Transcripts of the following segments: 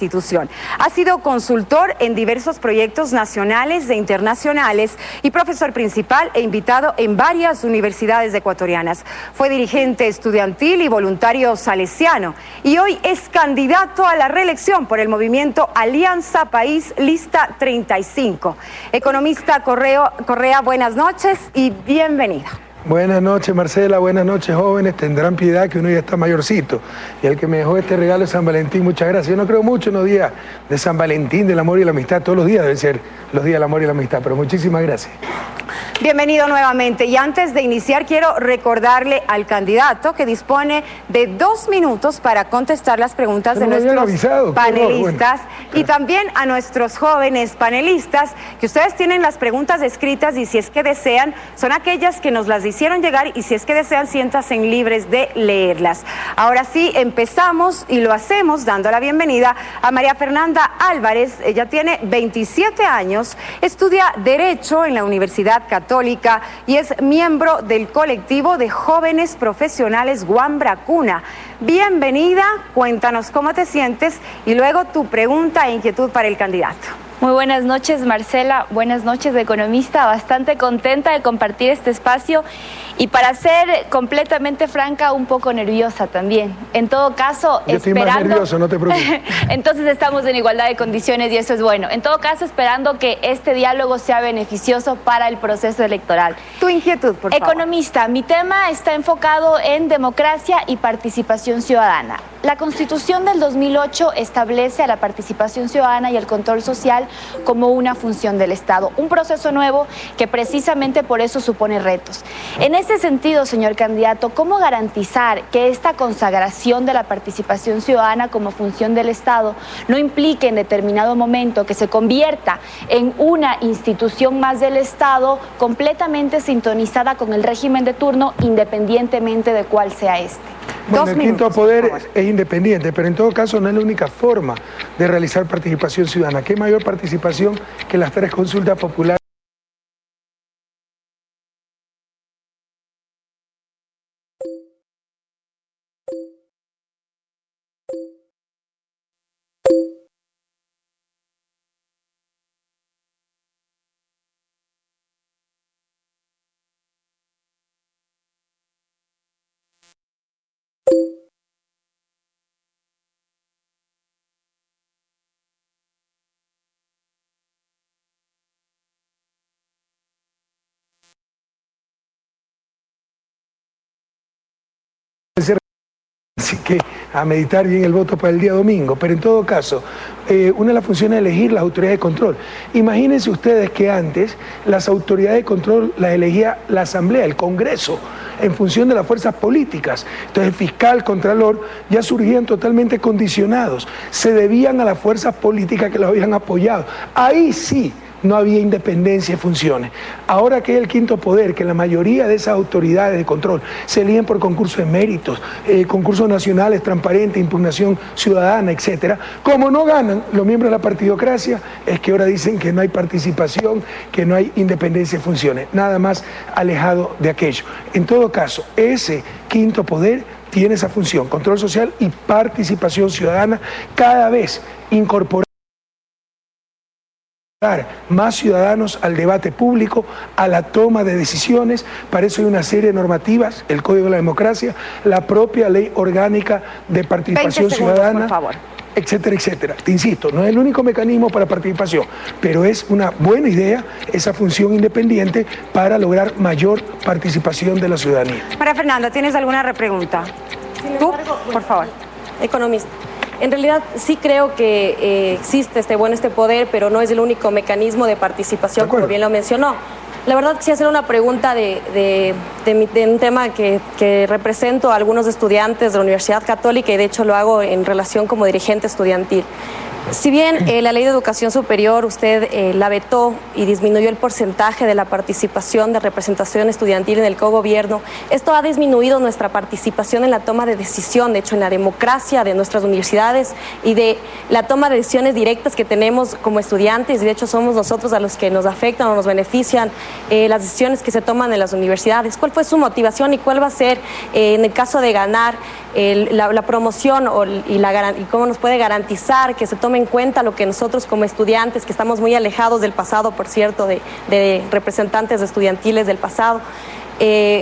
institución. Ha sido consultor en diversos proyectos nacionales e internacionales y profesor principal e invitado en varias universidades ecuatorianas. Fue dirigente estudiantil y voluntario salesiano y hoy es candidato a la reelección por el movimiento Alianza País Lista 35. Economista Correa, buenas noches y bienvenida. Buenas noches, Marcela, buenas noches, jóvenes. Tendrán piedad que uno ya está mayorcito. Y el que me dejó este regalo es San Valentín, muchas gracias. Yo no creo mucho en los días de San Valentín, del amor y la amistad. Todos los días deben ser los días del amor y la amistad, pero muchísimas gracias. Bienvenido nuevamente. Y antes de iniciar, quiero recordarle al candidato que dispone de 2 minutos para contestar las preguntas de nuestros panelistas y también a nuestros jóvenes panelistas, que ustedes tienen las preguntas escritas y si es que desean, son aquellas que nos las hicieron llegar y si es que desean, siéntanse libres de leerlas. Ahora sí, empezamos y lo hacemos dando la bienvenida a María Fernanda Álvarez. Ella tiene 27 años, estudia Derecho en la Universidad Católica y es miembro del colectivo de jóvenes profesionales Wambra Cuna. Bienvenida, cuéntanos cómo te sientes y luego tu pregunta e inquietud para el candidato. Muy buenas noches, Marcela. Buenas noches, economista. Bastante contenta de compartir este espacio y, para ser completamente franca, un poco nerviosa también. En todo caso, yo estoy más nervioso, no te preocupes. Entonces estamos en igualdad de condiciones y eso es bueno. En todo caso, esperando que este diálogo sea beneficioso para el proceso electoral. Tu inquietud, por favor. Economista, mi tema está enfocado en democracia y participación ciudadana. La Constitución del 2008 establece a la participación ciudadana y el control social como una función del Estado, un proceso nuevo que precisamente por eso supone retos. En ese sentido, señor candidato, ¿cómo garantizar que esta consagración de la participación ciudadana como función del Estado no implique en determinado momento que se convierta en una institución más del Estado completamente sintonizada con el régimen de turno, independientemente de cuál sea este? Bueno, el quinto poder es independiente, pero en todo caso no es la única forma de realizar participación ciudadana. ¿Qué mayor participación que las 3 consultas populares? Así que a meditar bien el voto para el día domingo, pero en todo caso, una de las funciones es elegir las autoridades de control. Imagínense ustedes que antes las autoridades de control las elegía la Asamblea, el Congreso, en función de las fuerzas políticas. Entonces el fiscal, contralor, ya surgían totalmente condicionados, se debían a las fuerzas políticas que los habían apoyado. Ahí sí no había independencia de funciones. Ahora que es el quinto poder, que la mayoría de esas autoridades de control se eligen por concursos de méritos, concursos nacionales transparentes, impugnación ciudadana, etcétera, como no ganan los miembros de la partidocracia, es que ahora dicen que no hay participación, que no hay independencia de funciones, nada más alejado de aquello. En todo caso, ese quinto poder tiene esa función, control social y participación ciudadana, cada vez incorporada más ciudadanos al debate público, a la toma de decisiones. Para eso hay una serie de normativas, el Código de la Democracia, la propia Ley Orgánica de Participación Ciudadana, por favor, etcétera, etcétera. Te insisto, no es el único mecanismo para participación, pero es una buena idea esa función independiente para lograr mayor participación de la ciudadanía. María Fernanda, ¿tienes alguna repregunta? ¿Tú? Por favor. Economista. En realidad sí creo que existe este poder, pero no es el único mecanismo de participación, como bien lo mencionó. La verdad quisiera hacer una pregunta de un tema que represento a algunos estudiantes de la Universidad Católica y de hecho lo hago en relación como dirigente estudiantil. Si bien la Ley de Educación Superior usted la vetó y disminuyó el porcentaje de la participación de representación estudiantil en el cogobierno, esto ha disminuido nuestra participación en la toma de decisión, de hecho en la democracia de nuestras universidades y de la toma de decisiones directas que tenemos como estudiantes, y de hecho somos nosotros a los que nos afectan o nos benefician las decisiones que se toman en las universidades. ¿Cuál fue su motivación y cuál va a ser, en el caso de ganar, la promoción y cómo nos puede garantizar que se tome en cuenta lo que nosotros como estudiantes, que estamos muy alejados del pasado, por cierto, de representantes estudiantiles del pasado,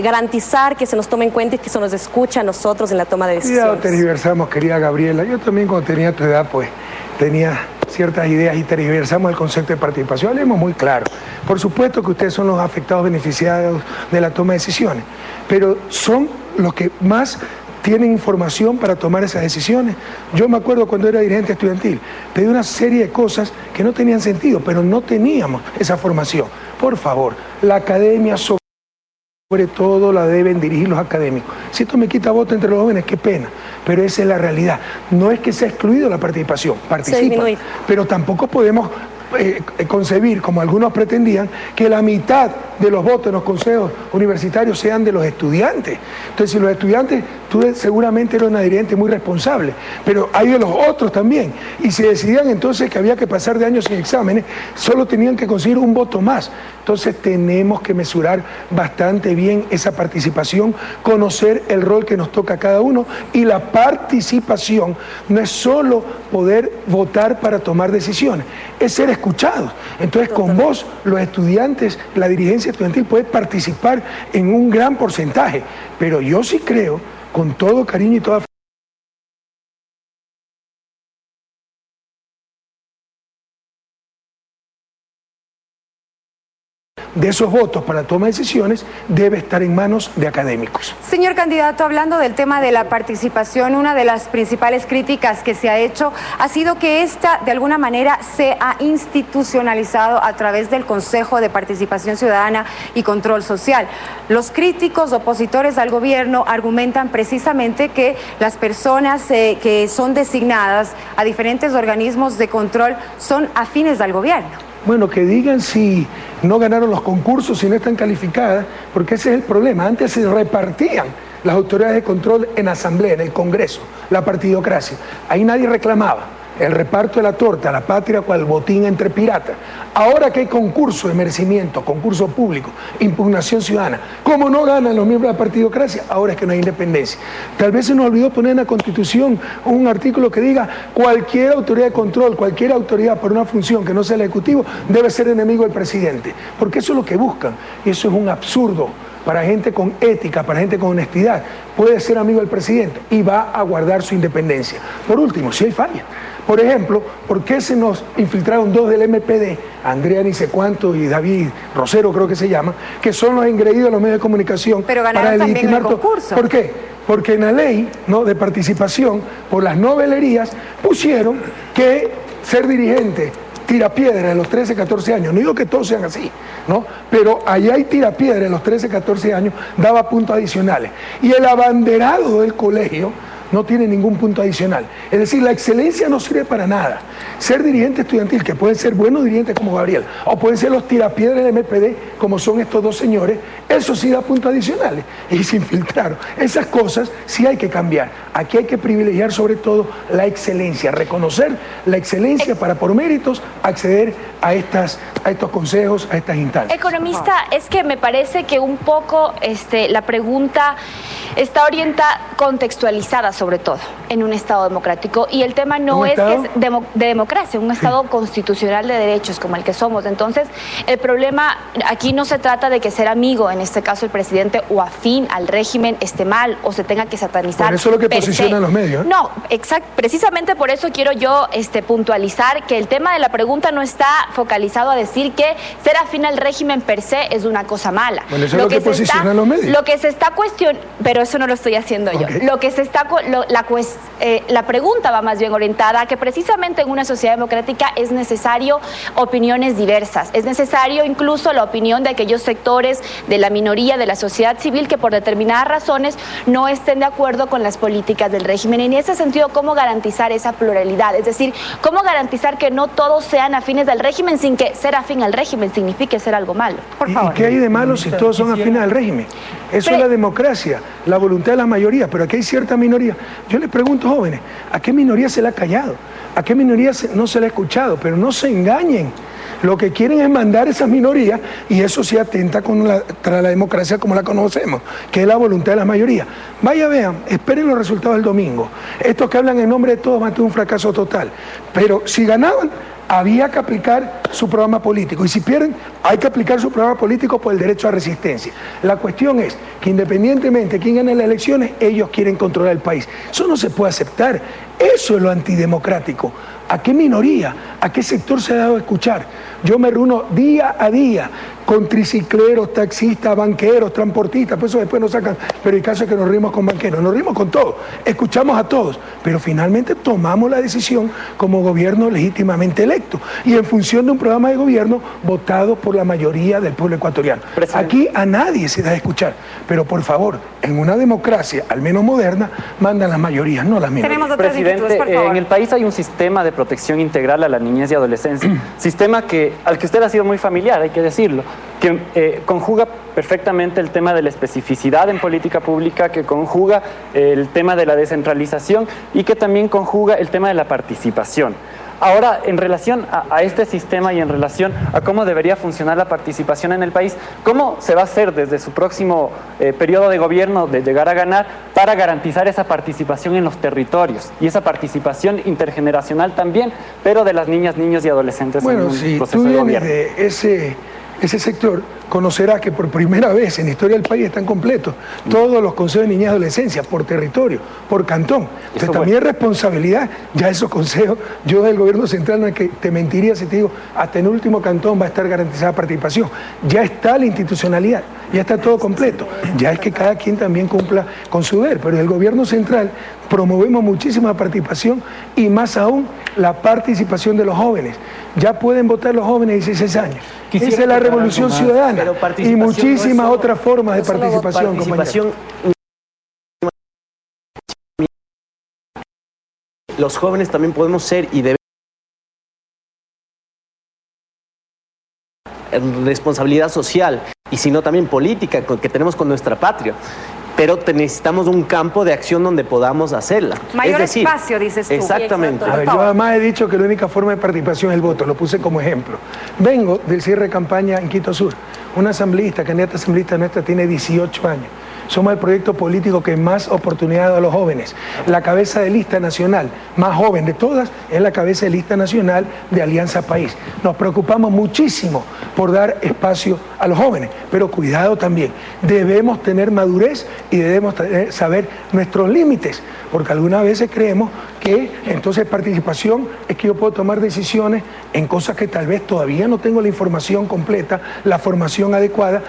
garantizar que se nos tome en cuenta y que se nos escucha a nosotros en la toma de decisiones? Ya tergiversamos, querida Gabriela. Yo también cuando tenía tu edad, pues, tenía ciertas ideas y tergiversamos el concepto de participación. Hablemos muy claro. Por supuesto que ustedes son los afectados beneficiados de la toma de decisiones, pero son los que más tienen información para tomar esas decisiones. Yo me acuerdo cuando era dirigente estudiantil, pedí una serie de cosas que no tenían sentido, pero no teníamos esa formación. Por favor, la academia sobre todo la deben dirigir los académicos. Si esto me quita voto entre los jóvenes, qué pena, pero esa es la realidad. No es que se ha excluido la participación, participa, pero tampoco podemos concebir, como algunos pretendían, que la mitad de los votos en los consejos universitarios sean de los estudiantes. Entonces, si los estudiantes, tú seguramente eres una dirigente muy responsable, pero hay de los otros también. Y si decidían entonces que había que pasar de años sin exámenes, solo tenían que conseguir un voto más. Entonces tenemos que mesurar bastante bien esa participación, conocer el rol que nos toca a cada uno, y la participación no es solo poder votar para tomar decisiones, es ser escuchados. Entonces con vos, los estudiantes, la dirigencia estudiantil puede participar en un gran porcentaje, pero yo sí creo, con todo cariño y toda de esos votos para la toma de decisiones debe estar en manos de académicos. Señor candidato, hablando del tema de la participación, una de las principales críticas que se ha hecho ha sido que esta de alguna manera se ha institucionalizado a través del Consejo de Participación Ciudadana y Control Social. Los críticos opositores al gobierno argumentan precisamente que las personas que son designadas a diferentes organismos de control son afines al gobierno. Bueno, que digan si no ganaron los concursos, si no están calificadas, porque ese es el problema. Antes se repartían las autoridades de control en asamblea, en el Congreso, la partidocracia. Ahí nadie reclamaba el reparto de la torta, la patria cual botín entre piratas. Ahora que hay concurso de merecimiento, concurso público, impugnación ciudadana, ¿cómo no ganan los miembros de la partidocracia? Ahora es que no hay independencia. Tal vez se nos olvidó poner en la Constitución un artículo que diga cualquier autoridad de control, cualquier autoridad por una función que no sea el Ejecutivo debe ser enemigo del presidente, porque eso es lo que buscan, y eso es un absurdo. Para gente con ética, para gente con honestidad, puede ser amigo del presidente y va a guardar su independencia. Por último, si hay fallas. Por ejemplo, ¿por qué se nos infiltraron dos del MPD, Andrea ni sé cuánto y David Rosero creo que se llama, que son los engreídos de los medios de comunicación? Pero ganaron también el concurso. ¿Por qué? Porque en la ley, ¿no?, de participación por las novelerías pusieron que ser dirigente tirapiedra en los 13, 14 años, no digo que todos sean así, ¿no? Pero allá hay tirapiedra en los 13, 14 años, daba puntos adicionales. Y el abanderado del colegio no tiene ningún punto adicional. Es decir, la excelencia no sirve para nada. Ser dirigente estudiantil, que pueden ser buenos dirigentes como Gabriel, o pueden ser los tirapiedras del MPD, como son estos dos señores, eso sí da puntos adicionales. Y se infiltraron. Esas cosas sí hay que cambiar. Aquí hay que privilegiar sobre todo la excelencia, reconocer la excelencia para por méritos acceder a estos consejos, a estas instancias. Economista, es que me parece que un poco la pregunta está orientada, contextualizada sobre todo, en un Estado democrático. Y el tema no es que es de democracia, un Estado constitucional de derechos como el que somos. Entonces, el problema aquí no se trata de que ser amigo, en este caso el presidente, o afín al régimen esté mal o se tenga que satanizar. Por eso es lo que posicionan los medios. No, exacto. Precisamente por eso quiero yo puntualizar que el tema de la pregunta no está focalizado a decir que ser afín al régimen per se es una cosa mala. Bueno, eso es lo que posicionan los medios. Lo que se está cuestionando, pero eso no lo estoy haciendo yo. Lo que se está la pregunta va más bien orientada a que precisamente en una sociedad democrática es necesario opiniones diversas, es necesario incluso la opinión de aquellos sectores de la minoría de la sociedad civil que por determinadas razones no estén de acuerdo con las políticas del régimen. En ese sentido, ¿cómo garantizar esa pluralidad? Es decir, ¿cómo garantizar que no todos sean afines al régimen sin que ser afín al régimen signifique ser algo malo? Por favor. ¿Y qué hay de malo si todos son afines al régimen? Eso es la democracia, la voluntad de la mayoría, pero aquí hay cierta minoría. Yo les pregunto, jóvenes, ¿a qué minoría se le ha callado? ¿A qué minoría no se le ha escuchado? Pero no se engañen. Lo que quieren es mandar esas minorías y eso sí atenta contra la democracia como la conocemos, que es la voluntad de la mayoría. Vaya, vean, esperen los resultados del domingo. Estos que hablan en nombre de todos van a tener un fracaso total. Pero si ganaban, había que aplicar su programa político. Y si pierden, hay que aplicar su programa político por el derecho a resistencia. La cuestión es que independientemente de quién gane las elecciones, ellos quieren controlar el país. Eso no se puede aceptar. Eso es lo antidemocrático. ¿A qué minoría? ¿A qué sector se ha dado a escuchar? Yo me reúno día a día con tricicleros, taxistas, banqueros, transportistas, por eso después nos sacan, pero el caso es que nos rimos con banqueros, nos rimos con todos, escuchamos a todos, pero finalmente tomamos la decisión como gobierno legítimamente electo y en función de un programa de gobierno votado por la mayoría del pueblo ecuatoriano. Aquí a nadie se da a escuchar, pero por favor, en una democracia, al menos moderna, mandan las mayorías, no las minorías. Tenemos otras inquietudes, por favor. En el país hay un sistema de protección integral a la niñez y adolescencia, sistema al que usted ha sido muy familiar, hay que decirlo, que conjuga perfectamente el tema de la especificidad en política pública, que conjuga el tema de la descentralización y que también conjuga el tema de la participación. Ahora, en relación a este sistema y en relación a cómo debería funcionar la participación en el país, ¿cómo se va a hacer desde su próximo periodo de gobierno de llegar a ganar para garantizar esa participación en los territorios y esa participación intergeneracional también, pero de las niñas, niños y adolescentes en un proceso de gobierno? De ese sector, conocerá que por primera vez en la historia del país están completos todos los consejos de niñez y adolescencia por territorio, por cantón. Entonces también es responsabilidad, ya esos consejos, yo del gobierno central, no es que te mentiría si te digo, hasta en el último cantón va a estar garantizada participación. Ya está la institucionalidad, ya está todo completo, ya es que cada quien también cumpla con su deber, pero el gobierno central promovemos muchísima participación y más aún la participación de los jóvenes. Ya pueden votar los jóvenes de 16 años. Esa es la revolución ciudadana y muchísimas otras formas de participación, compañeros. Los jóvenes también podemos ser y debemos responsabilidad social y sino también política que tenemos con nuestra patria. Pero necesitamos un campo de acción donde podamos hacerla. Mayor espacio, dices tú. Exactamente. A ver, yo además he dicho que la única forma de participación es el voto, lo puse como ejemplo. Vengo del cierre de campaña en Quito Sur. Una asambleísta, candidata asambleísta nuestra, tiene 18 años. Somos el proyecto político que más oportunidad da a los jóvenes. La cabeza de lista nacional, más joven de todas, es la cabeza de lista nacional de Alianza País. Nos preocupamos muchísimo por dar espacio a los jóvenes, pero cuidado también. Debemos tener madurez y debemos saber nuestros límites, porque algunas veces creemos que entonces participación es que yo puedo tomar decisiones en cosas que tal vez todavía no tengo la información completa, la formación adecuada.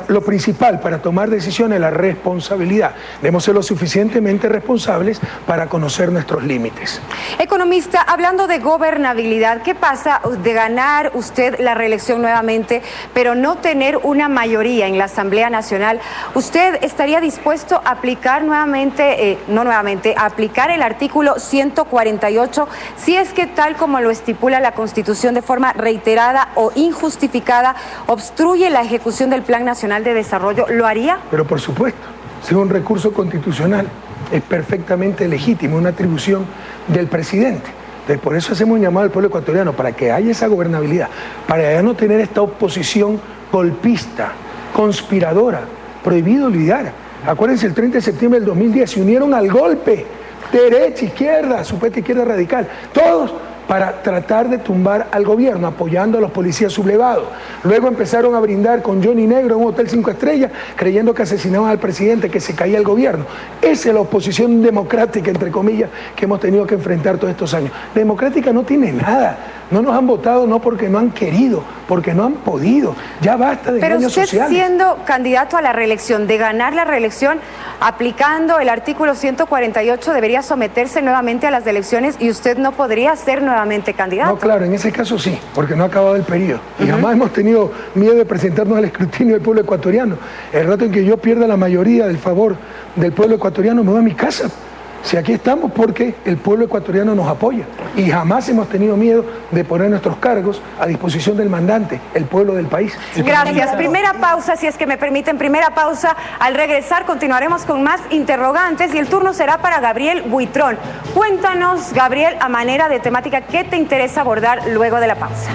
Lo principal para tomar decisiones es la responsabilidad. Debemos ser lo suficientemente responsables para conocer nuestros límites. Economista, hablando de gobernabilidad, ¿qué pasa de ganar usted la reelección nuevamente, pero no tener una mayoría en la Asamblea Nacional? ¿Usted estaría dispuesto a aplicar a aplicar el artículo 148, si es que tal como lo estipula la Constitución de forma reiterada o injustificada, obstruye la ejecución del Plan Nacional de Desarrollo? ¿Lo haría? Pero por supuesto, si es un recurso constitucional, es perfectamente legítimo, una atribución del presidente. Entonces, por eso hacemos un llamado al pueblo ecuatoriano, para que haya esa gobernabilidad, para ya no tener esta oposición golpista, conspiradora, prohibido olvidar. Acuérdense, el 30 de septiembre del 2010 se unieron al golpe, derecha, izquierda, supuesta izquierda radical, todos para tratar de tumbar al gobierno, apoyando a los policías sublevados. Luego empezaron a brindar con Johnny Negro en un hotel 5 estrellas, creyendo que asesinaban al presidente, que se caía el gobierno. Esa es la oposición democrática, entre comillas, que hemos tenido que enfrentar todos estos años. Democrática no tiene nada. No nos han votado no porque no han querido, porque no han podido. Ya basta de engaños sociales. Pero usted, siendo candidato a la reelección, de ganar la reelección, aplicando el artículo 148, debería someterse nuevamente a las elecciones y usted no podría ser nuevamente candidato. No, claro, en ese caso sí, porque no ha acabado el periodo. Y jamás hemos tenido miedo de presentarnos al escrutinio del pueblo ecuatoriano. El rato en que yo pierda la mayoría del favor del pueblo ecuatoriano, me voy a mi casa. Si aquí estamos porque el pueblo ecuatoriano nos apoya y jamás hemos tenido miedo de poner nuestros cargos a disposición del mandante, el pueblo del país. Gracias. Primera pausa, si es que me permiten, primera pausa. Al regresar continuaremos con más interrogantes y el turno será para Gabriel Buitrón. Cuéntanos, Gabriel, a manera de temática, ¿qué te interesa abordar luego de la pausa?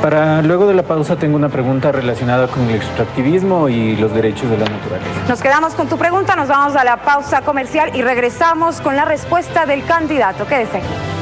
Para luego de la pausa tengo una pregunta relacionada con el extractivismo y los derechos de la naturaleza. Nos quedamos con tu pregunta, nos vamos a la pausa comercial y regresamos con la respuesta del candidato. Quédese aquí.